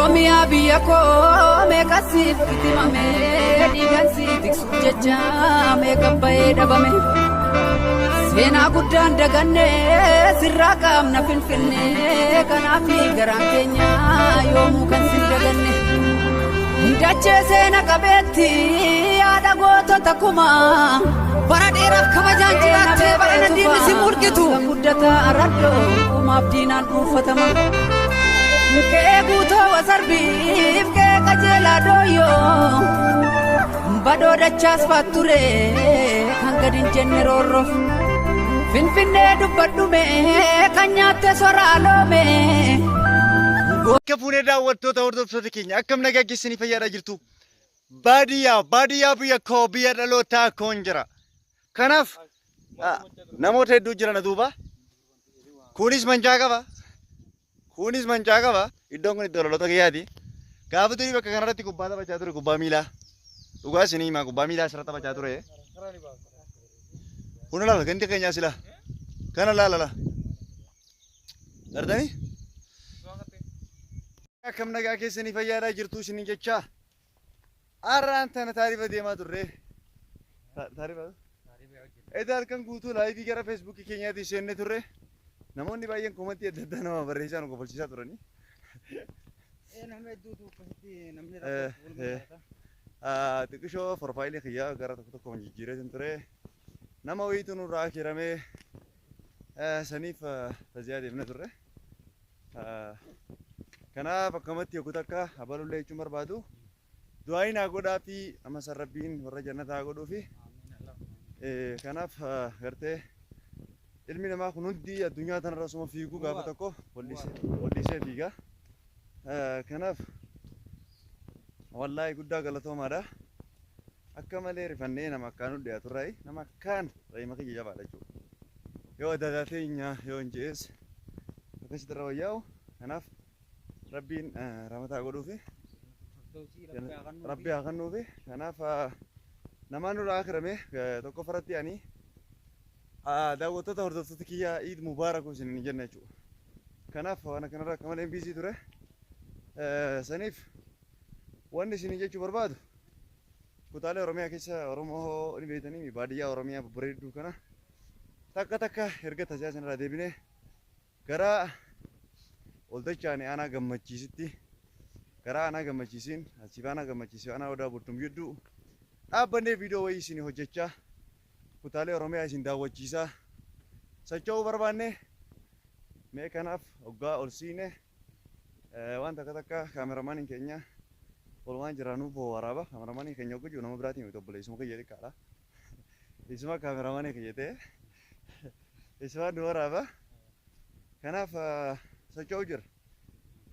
Oromiyaa biyya koo meeqa siif itimame dhiigaan si tiksuuf jecha meeqa bahee dhabame seenaa guddaan daganne sirraa qaamna Finfinnee kanaaf garaan keenya yoomuu kan sin daganne dachee seena qabeetti yaada gootota kumaa bara dheeraaf kabajaan jiraattee bara diinni si murgitu guddataa arraddoo kumaaf diinaan dhuunfatama Kee guutoo wasarbiif kee qajeelaa dooyyoo badoo dachaas faatture kan gad hin jenne roorroof Finfinnee dubbadhume kan nyaatte soraaloome. Akka fuunee daawwattoota hordoftoota keenya akkam nagaa geessanii fayyaadhaa jirtu baadiyyaa biyya koo biyya dhalootaa koon jira. Kanaaf namoota hedduu jiran duuba kunis mancaa qaba. Kunis mancaa qaba. Iddoon kun iddoo loltoota kiyyaati. Gaafa durii bakka kanarratti kubbaa taphachaa ture kubbaa miilaa. Dhugaa isinii himaa kubbaa miilaa asirratti taphachaa ture. Kun laala ganti keenyaa sila. Kana laala. Gardanii? Akkam nagaa keessanii fayyaadhaa jirtu isinii jechaa. Har'aan tana taarifa deemaa turre. Taarifa? Edaa halkan guutuu laayivii gara feesbuukii keenyaatti seenne turre. Namoonni baay'een komantii adda addaa nama barreessaa nu kofalchiisaa turani. Namni hedduutu akkasitti namni xiqqishoo profaayilii kiyyaa gara tokko jijjiiree ture. Nama wayiitu nurraa kiramee saniif tajaajila deemna turre. Kanaaf akkamatti yogguu takka abalullee jechuun barbaadu du'aa naa godhaa fi ammas rabbiin warra jannataa godhuu fi kanaaf gartee ilmi namaa kun hundi addunyaa tanarra osuma fiiguu gaafa tokko wallisee fiiga. Kanaaf wallaahi guddaa galatoomaadha. Akka malee rifannee nama akkaan dhiyaatu irraa nama akkaan reema kiyya jabaadha jechuudha. Yoo adda addaa teenya yoo hin jees akkasitti irra wayyaa'u. Kanaaf rabbiin ramataa godhuufi rabbi haa kennuufi. Kanaaf namaan nurraa kirame tokko faratti ani daawwattoota hordoftoota kiyyaa Eid Mubaarak isiniin jenna jechuudha. Kanaaf waan kanarraa akka malee biisii ture. Saniif wanni isiniin jechuu barbaadu kutaalee Oromiyaa keessa Oromoo ni beektanii baadiyyaa Oromiyaa babbareedduu kana takka erga tajaajila irraa deebinee gara oldachaan aanaa gammachiisitti gara aanaa gammachiisiin achiif aanaa gammachiisii aanaa odaa bultum jidduu dhaabbannee viidiyoo wayii isin hojjechaa kutaalee Oromiyaa isin daawwachiisaa socho'uu barbaanne mee kanaaf hoggaa ol siine waan takka kaameramaaniin keenya walumaan jiraanuuf waraaba kaameramaaniin keenya hojjechu nama biraatiin yoo obboleessuma kiyya xiqqaadha. Isuma kaameramaanii kiyya ta'e isuma nu waraaba. Kanaaf socho'uu jira.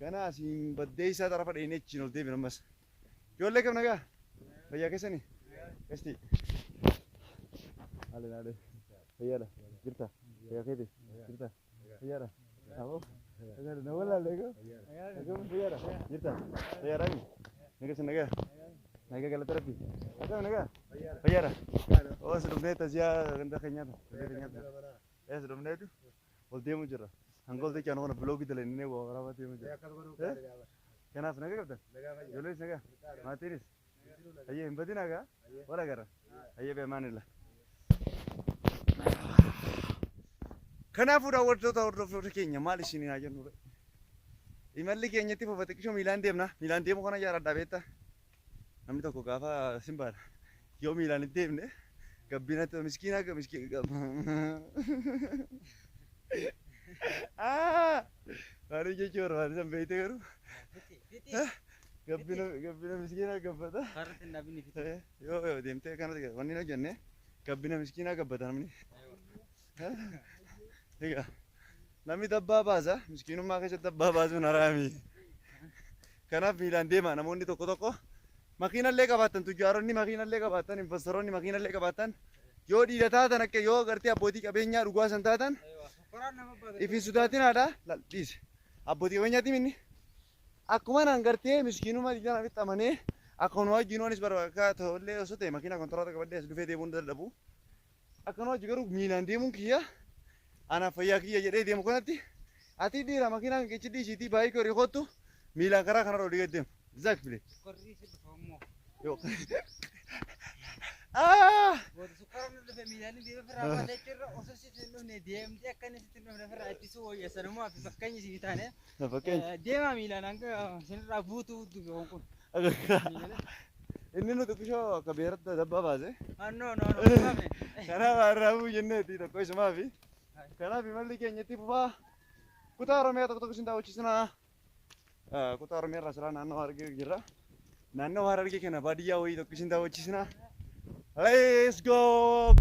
Kana asiin baddee isaa xarafa dheenee achiin ol deebina ammas. Ijoollee kam nagaa? Fayyaa keessanii? Qasti. Haale. Fayyaadha. Jirta? Fayyaa keeti? Jirta? Fayyaadha. Aboo. Fayyaadha. Nama laalleeko? Akkam fayyaadha? Jirta? Fayyaadha mi? Naga sin nagaa? Nagaa galata rabbi. Akkam nagaa? Fayyaadha. Oo si dhufnee taasisaa ganda keenyaatu. Si dhufneetu ol deemuu jirra. Hangol techa ana vlog dalenne wa waraaba deemuu jira. Kanaaf nagaa qabdan? Ijoollees nagaa? Maatiinis? Ayyee hin badin nagaa? Wala gara? Ayyee beemaanillah. Kanaafuu daawwattoota hordoftoota keenya maal isin haa jennu? Imalli keenyatti fufa xiqqishoo miilaan deemna. Miilaan deemuu kana jaaladha beektaa? Namni tokko gaafa simbaadha. Yoo miilaan hin deemne gabbinatti miskiina Baru jechuun barbaachisan beekte garuu gabbina miskiina gabbata. Yoo deemtee kanatti wanni na jenne gabbina miskiina gabbata namni. Egaa namni dabbaa baasa miskiinummaa keessatti dabbaa baasuun haraami. Kanaaf miilaan deema namoonni tokko makiinallee qabaatan tujjaaronni makiinallee qabaatan investoroonni makiinallee qabaatan yoo dhiira taatan akka yoo gartee abbootii qabeenyaa dhugaa san taatan ifin sodaatinaadha dhiise abbootii qabeenyaatti minni akkuma naan gartee miskiinummaa dhiiraa nafitti amanee akkuma wajjinuunis barbaaka ta'ullee osoo ta'e makiinaa kontoraataa qabadhee as dhufee deemuun dadhabu akkana wajji garuu miilaan deemuun kiyya anaaf fayyaa kiyya jedhee deemu kanatti ati dhiira makiinaan qechi dhiisiitii baay'ee korii kottu ميلان كرا كنا رودي قدام زاك بلي Korri si Famu. يو Buat sukar nanti familia ini dia berapa lecur, usus si tuh nih dia mesti akan si tuh berapa itu so ya semua habis pakainya sih kita nih. فكين Dia mah Milan angka sini rabu tuh bongkon. إني نو تكشوا كبيرة دبابة زي No no no. كنا بارامو جنة تي تكويس ما في كنا بيملي كي نتي بابا كتار مية تكتو سنتا وشيسنا كتار مية رسلا نانو هارجي جرا نانو هارجي كنا باديا وي تكو سنتا وشيسنا let's go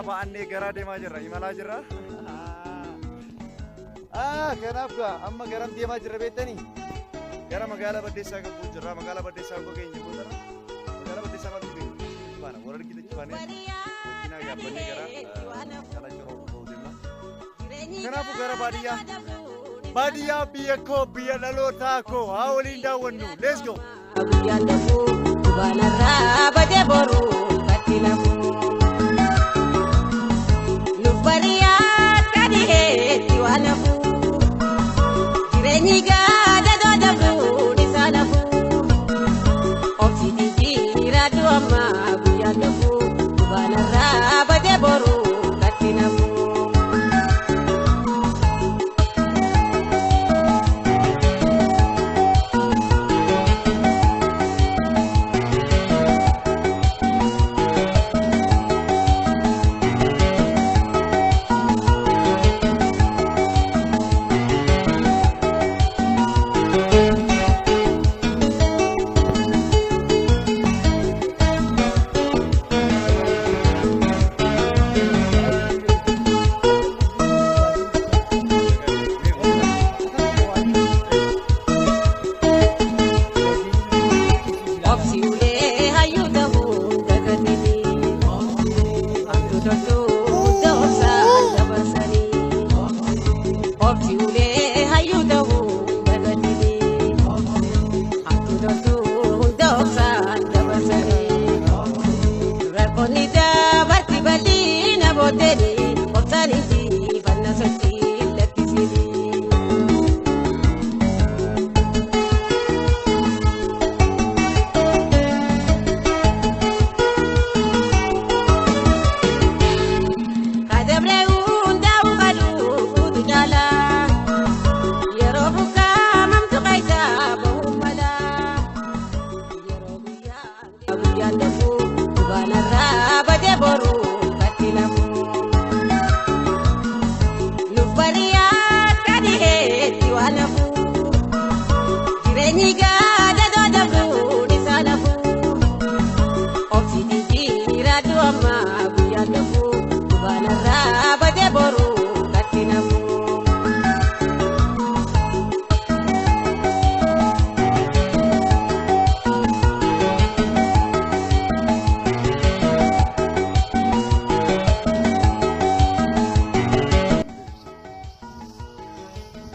ba'annee garaa deemaa jirra imalaa jirra. Kanaaf amma garam deemaa jirra beektanii? Gara magaalaa Baddeessaa gabbuu jirra. Magaalaa Baddeessaa gogee hin jiru jirra. Magaalaa Baddeessaa maal dhufee? Baana warra argite baanee makiinaa yaabbannee gara kana jiruu ta'uu deemna. Kanaafuu gara baadiyyaa. Baadiyyaa biyya koo biyya dhalootaa koo haa waliin daawwannu. Let's go. Abiyyaa lafuu dubaanarraa badee boruu bakki lafuu. Bariyaa kadhee waan lafuu jireenyi gaada dhodhafuu isaa lafuu ofiitii jira du'amma guyyaa lafuu dubaanarraa badee boruu bakki lafuu.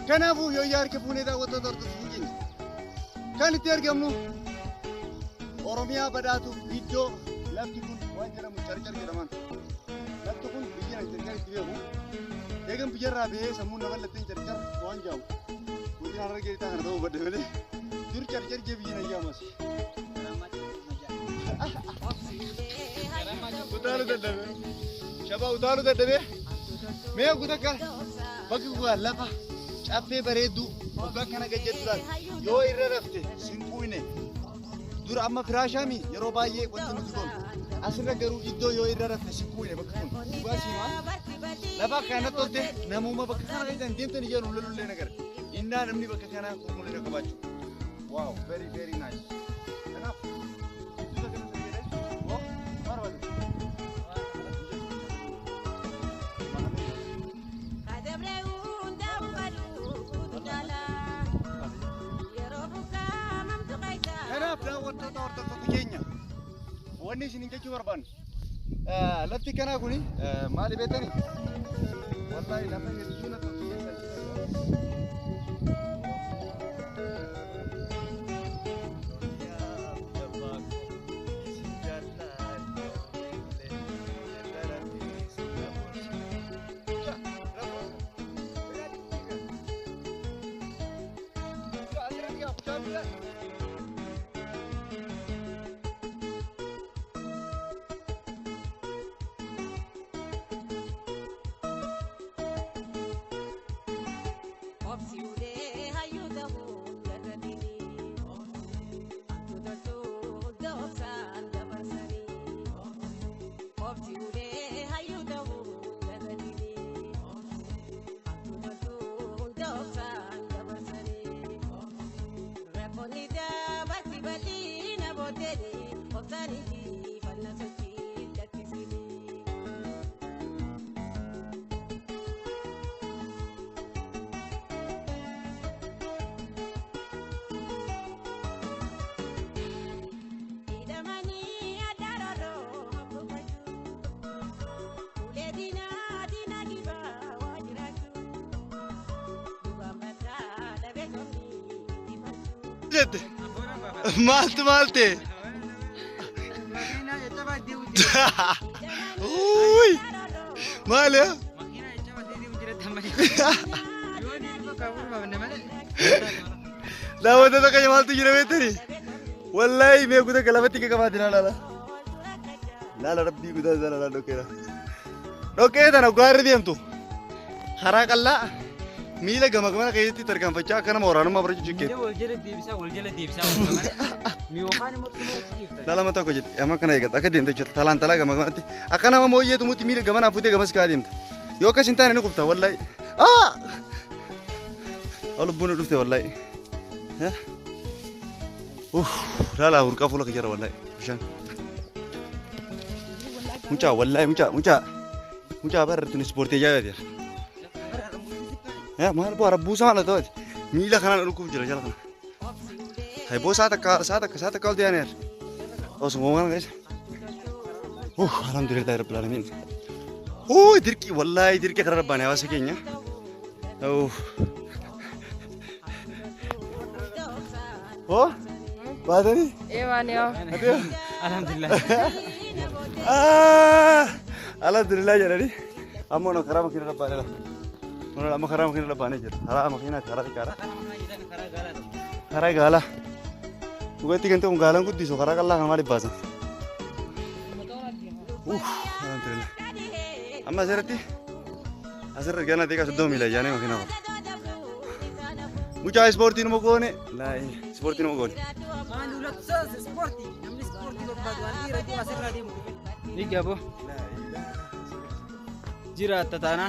Kanaafuu yoo yaarke fuunee daawwattoota hordofuu keenya kan itti argamnu Oromiyaa badhaatuuf iddoo lafti kun waan jedhamu carcar jedhaman. Lafti kun biyya carcar itti beeku. Eegan biyyarraa bahee sammuu nama lattiin carcar waan jaamu. Guddina Harargee ta'an ta'uu badde malee dur carcar jee biyya nayyaamas. Utaalu dadhabee shabaa utaalu dadhabee mee guutakka bakki kun lafa caffee bareedduu waggaa kana gajjadduudhaan yoo irra rafte sinquune dura amma firaashaami yeroo baay'ee wanti nuti goonu asirra garuu iddoo yoo irra rafte sinquune bakka kun dhugaa siimaa lafa kana tolte namuma bakka kana kan deemtanii jedhu lolullee nagara innaa namni bakka kana qulqullina qabaachuu wow very very nice kanaaf iddoo kana jedhee oo barbaade daawwattoota hordoftoota keenya wanni isin jechuu barbaannu lafti kanaa kuni maali beektani wallaahi lafa hedduu na tokko Malte. Uy. Malia. La wada ka jamal tu jira betri. Wallahi me kuda galabati ke kama dina la. La rabbi kuda la dokera. Dokera na gwar diem tu. Hara kalla. Mila gama kayak itu tergambar kana orang nama berjuang ke. Waljala dibisa. Miwakani mut dalam mata aku jadi, emang kena ikat. Aku diam tu talan gama nanti. Akan nama mau iya tu muti mila gama napute gama sekali diam. Yo kasinta ini kupta wallahi. Ah, alu bunuh tu wallahi. Ya. Lala urka fulla kejar wallahi. Bishan. Mucha wallahi mucha apa tu sporti aja dia. Ya, mahal buat busa malah tuh. Mila kanan lukup jalan. Hai bos satu kal dia nih. Oh semua guys. Alhamdulillah rabbil alamin. Dirki wallahi dirki kerana banyak awas kayaknya. Baca ni? Mana? Alhamdulillah. Alhamdulillah jadi. Amo nak kerana makin dapat lah. Mana amo kerana makin dapat ni je. Hara makin nak hara gala. Bukan tiga tu galang kudi so hara gala kan mari bahasa. Alhamdulillah. Amma serati. Asal regana tiga sudah mila jane makin apa. Mucha sporti no mogone. Lai sporti no mogone. Mandu laksa sporti. Namni sporti lot bagwandi rati asal rati mo. Liga bo. Jira tatana.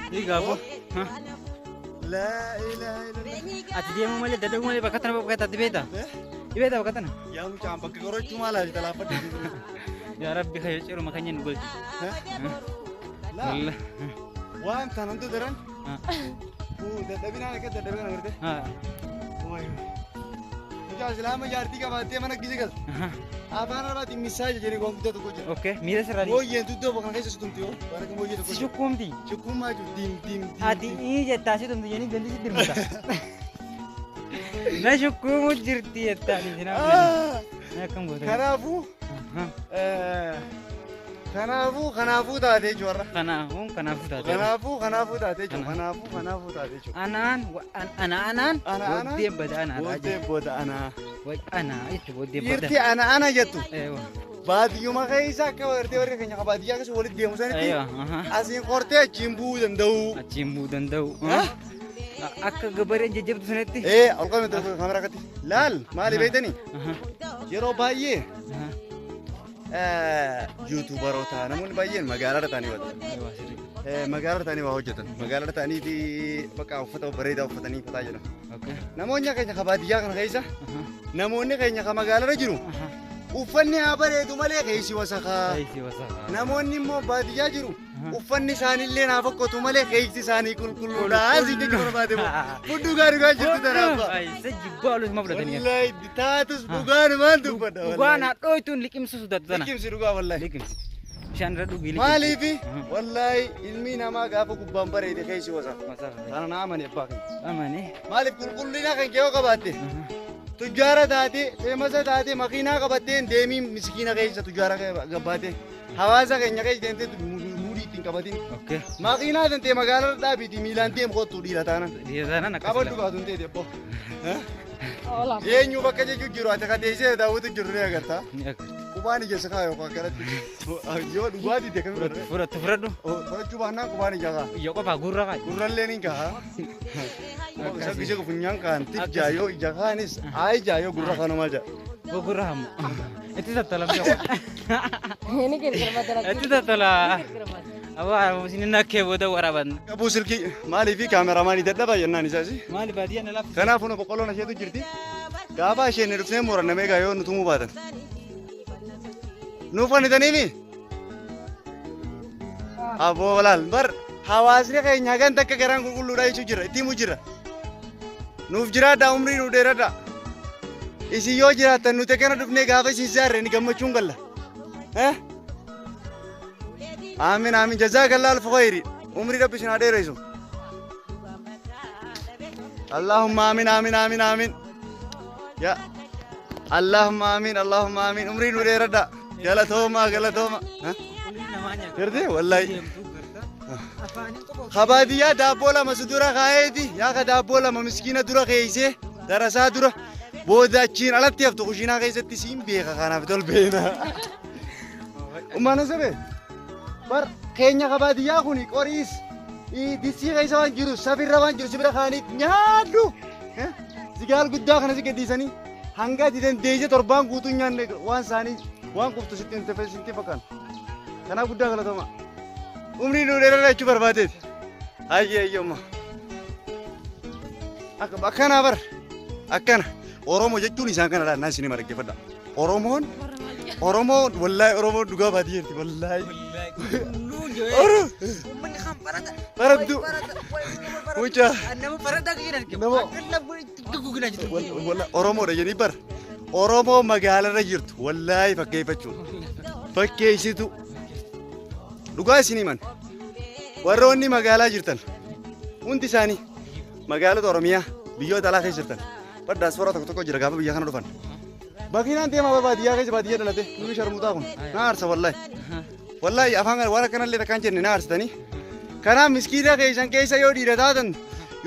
Liga bo. La ilaha illallah. Ati dia mau melihat dadang mulai bakatan apa kata dibeta? Dibeta bakatan? Ya mucha am pakai koroj cuma lah kita lapat. Ya Rabbi khair cero makanya nugol. La. Wan tanan tu deran. Dadabina ngerti. Woi. mucaa islaama jaartii qabattee mana gisi gal. Afaan arabaatiin misaa jedhanii waan guddaa tokko jira. Okay, miira sirraadhi. Mooyyeen tuddoo bakka keessa sutumti yoo. Waan akka mooyyee tokko. Si shukkuumti. Shukkuumaa jiru diim. Ati jettaa si tumti jenii gandi si dirmuta. Na shukkuumu jirti jettaa ni jinaa. Akkam goota. Kanaafuu taatee jirra. Kanaafuu taatee. Kanaafuu taatee jirra. Kanaafuu taatee jirra. Anaan. Booddee bada anaa. Booddee booda anaa. Anaa jechuun booddee bada. Jirti ana jettu. Baadiyyuma keessa akka warri keenya baadiyyaa keessa walitti deemu sanitti asiin qortee achiin bu'uu danda'u. Akka gabareen jajjabdu sanatti. Ol qabne tokko kameraa akkatti. Laal maali beektanii? Yeroo baay'ee yuutuubaroota namoonni baay'een magaalaadha ta'anii waa hojjetan. Magaalaadha ta'anii fi bakka uffata bareedaa uffatanii fataa jedhan. Namoonni keenya ka baadiyyaa kana keessa namoonni keenya ka magaalaarra jiru uffanni haa bareedu malee keessi wasakaa. Namoonni immoo baadiyyaa jiru uffanni isaaniillee naa fokkatu malee keessi isaanii qulqulluudha. Asii jechuun barbaade fudhu gaarii waan jirtu tanaaffa. Jibbaalus ma fudhatanii. Wallahi taatus dhugaan waan dubbadha. Dhugaan haadhooytuun liqimsu sudatu tana. Liqimsi dhugaa wallahi. Liqimsi. Bishaan irra dhugii liqimsi. Maaliifi wallahi ilmi namaa gaafa gubbaan bareede keessi wasa. Kana naa amane abbaa keenya. Amane. Maaliif qulqullina kan kee yoo qabaatte tujjaara taate feemasa taate makiinaa qabatteen deemii miskiina keessa tujjaara gabbaate hawaasa keenya keessa deemtee muudii ittiin qabatin. Makiinaa tantee magaalaa dhaabiiti miilaan deemu kottu dhiira taanan. Qabadhu baatu hin ta'e deebbo. Eenyu bakka jechuun jiru ati kadeessee daawwatu jiru ni agartaa. Qubaan ija isaa yookaan akkanatti yoo dhugaatii ta'e kamii fudhadhu. Fudhachuu baannaan qubaan ija kaa. Ija qofaa gurra kaa. Gurrallee ni kaa. Isa gisee funyaan kaan tijjaa yoo ija kaanis ijaa yoo gurra kaanu maal jedha. Gurra hamu. Itti tattala. Itti tattala. Awwaa sinni nakkee booda waraaban. Qabuu silkii maalii fi kaameraamaanii dadhabaa jennaan isaasi. Maali baadiyyaa na lafa. Kanaafuu boqqolloon isheetu jirti. Gaafa isheen dhuftee murannamee gaa yoo nutumuu baatan. Nuuf fannitaniimi. Aboo laal bar hawaasni keenya hagan takka garaan qulqulluudha jechuu jira itti himuu jira. Nuuf jiraadhaa umrii nu dheeradhaa. Isin yoo jiraattan nuti akkana dhufnee gaafa isin jaarree ni gammachuun galla. Aamin jazakallah alfu khayri umrii rabbi isin haa dheereessu. Allahumma aamin. Ya Allahumma aamin umrii nu dheeradhaa. Galatooma. Gerte wallahi. Kabaadiyyaa daabboo lama si dura kaa'eeti yaa ka daabboo lama miskiina dura keeysee darasaa dura booda achiin alatti haftu kushiinaa keessatti siin beeka kanaaf tol beena. Ummana sabe bar keenya kabaadiyyaa kuni qoriis disii keessa waan jiru safirra waan jiru sibira kaaniit nyaadhu sigaal guddaa kana si gadhiisanii hanga ati dandeeyse torbaan guutuu nyaanne waan isaanii waan quftu sitti fakkaan kanaa guddaa galatoma. Umrii nu dheeraa jechuu barbaadeeti. Ayyeeyyomma. Akkana bar akkana Oromoo jechuun isaan kana laannaa isin dhaggeeffadha. Oromoon wallahi Oromoon dhugaa baadiyyaatti wallahi. Uummanni kan barattu. Mucaa. Nama barataa kan jedhan. Oromoodha jedhanii bar. Oromoo magaalarra jirtu wallahi fakkeeffachuun. Fakkeessitu. Dhugaa isin himan warroonni magaalaa jirtan hundi isaanii magaalota Oromiyaa biyyoota alaa keessa jirtan baddaas warra tokko jira gaafa biyya kana dhufan bakinaan deema baadiyyaa keessa baadiyyaa dhalate numi sharmuutaa kun na aarsa wallahi afaan waan akkanallee takkaan jenne na aarsitanii kanaaf miskiina keessan keessa yoo dhiira taatan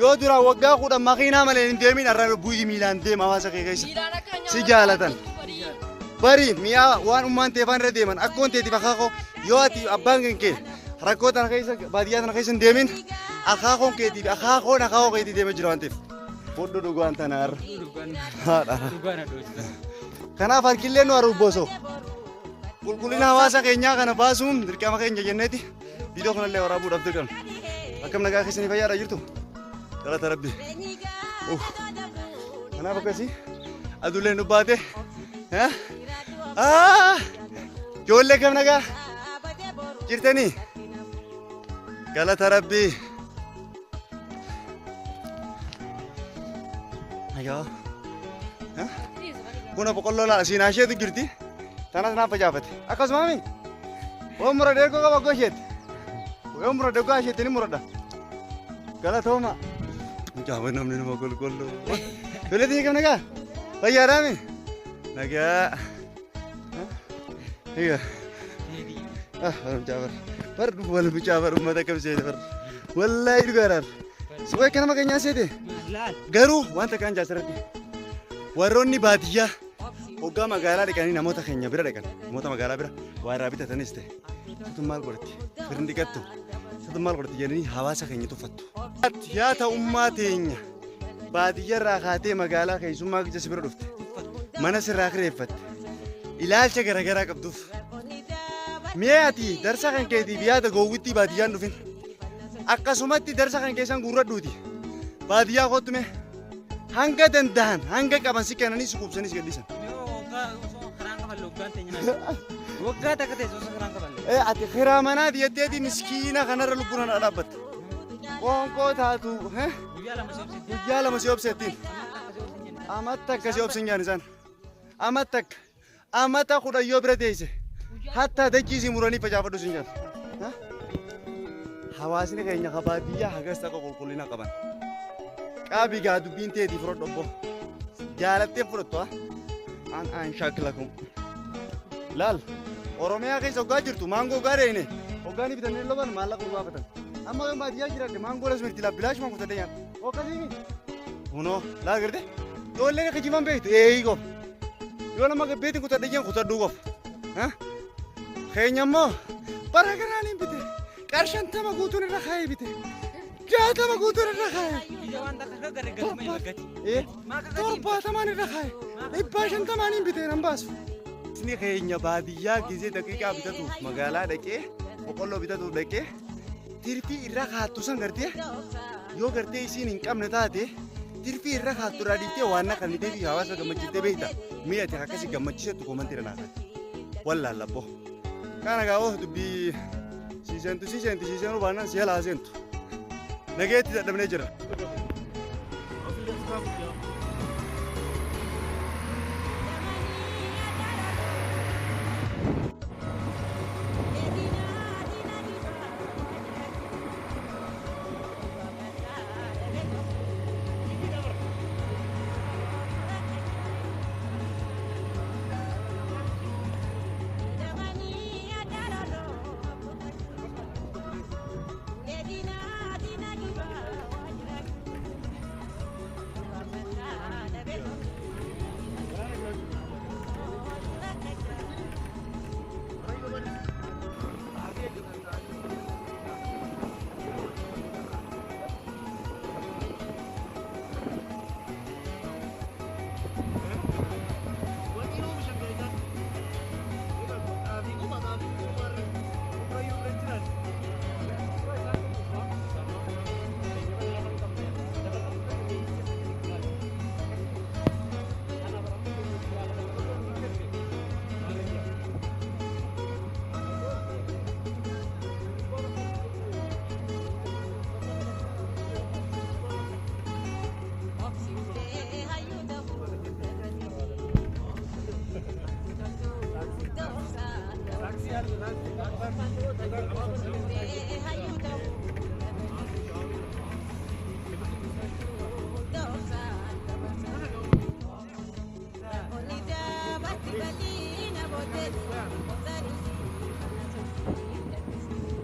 yoo duraan waggaa 10 makiinaa malee hin deemin har'a bu'ii miilaan deema hawaasa keessa si jaalatan bari mi'a waan ummaan teefaan irra deeman akkoon teetiif akaakoo yoo ati abbaan kee rakkoo tana keessa baadiyyaa tana keessa hin deemin akaakoon keetii deema jira waan ta'eef fudhu dhugaan tanaarra. Kanaaf harkillee nu haruubboosoo qulqullina hawaasa keenyaa kana baasuun dirqama keenya jenneeti viidiyoo kanallee waraabuudhaaf dirqama. Akkam nagaa keessanii fayyaadha jirtu galata rabbi. Kanaaf akkasii adulleen dubbaate. Ijoollee kam nagaa jirtanii galata rabbii. Kuna boqqolloo laala siinaa isheetu jirti. Tanas naaf facaafate. Akkasumaami waan mura deegoo qaba goa isheetti. Waan mura deegoo isheetti ni muradha. Galatooma. Mucaa namni nama qulqulluu. Toleetii kam nagaa? Fayyaadhaami? Nagaa. Egaa. Mucaa bar. Fardu wal mucaa bar uummata kam seete bar. Wallaahi dhugaadhaan. Suphee akka nama keenyaa seete. Garuu wanta kaan jaasirratti. Warroonni baadiyyaa hoggaa magaalaa dhaqanii namoota keenya bira dhaqan. Namoota magaalaa bira waa irraa bitatanis ta'e. Situ maal godhatti? Firin dhiqattu. Situ maal godhatti jedhanii hawaasa keenya tuffattu. Yaa ta'ummaa teenya baadiyyaa irraa kaatee magaalaa keessummaa gija si bira dhufte. Mana sirraa kireeffatte. Ilaalcha garaagaraa qabduuf. Mee ati darsa kan keetiif yaada gowwittii baadiyyaan dhufin. Akkasumatti darsa kan keessan guurradhuuti. Baadiyyaa kottume hanga danda'an hanga qaban si kennanii si kubsanii si gadhiisan. Waggaa takka ta'e osoo karaan qaban. Ati kiraa manaa diyatteeti miskiina kanarra lubbuun ana dhaabbatte. Qoonqoo taatu guyyaa lama si obsettiin. Amata akka si obsin jaan isaan. Amata kudhan yoo bira teesse. Hatta dachii si muranii facaafadhu sin jaan. Hawaasni keenya baadiyyaa hagas takka qulqullina qaban. Qaabii gaa dubbiin teetii fudhadhu obbo. Jaalattee fudhattu an shaakila kun. Laal Oromiyaa keessa hoggaa jirtu maangoo hoggaa reene hoggaanii bitannee loban maallaqa urbaafatan. Amma yoo baadiyyaa jiraate maangoo las mirti laa bilaash maan kutadhe nyaata. Okkasiimi. Kunoo laal garte ijoolleen akka jiman beektu eeyi qofa. Yoo nama gabbeetiin kutadhe jeen kutadhuu qofa. Keenya immoo bara garaaniin bite qarshantama guutuun irra kaayee bite. Jaatama guutuun irra kaayee. Torbaatamaan irra kaayee. Dhibbaa shantamaaniin bitee nan baasu. Isni keenya baadiyyaa gisee daqiiqaa bitatuuf magaalaa dhaqee boqqolloo bitatuuf dhaqee tirfii irra kaattu san gartee yoo gartee isiin hin qabne taate tirfii irra kaattu irraa dhiiftee waan naqannitee fi hawaasa gammachiiftee beekta. Mi'a ati akkasii gammachiisettu koomantii irra naafate. Wallaallabbo. Kana gaa'oo dubbii siisenuu baannaan si'a laasentu. Nageetti dadhabnee jira.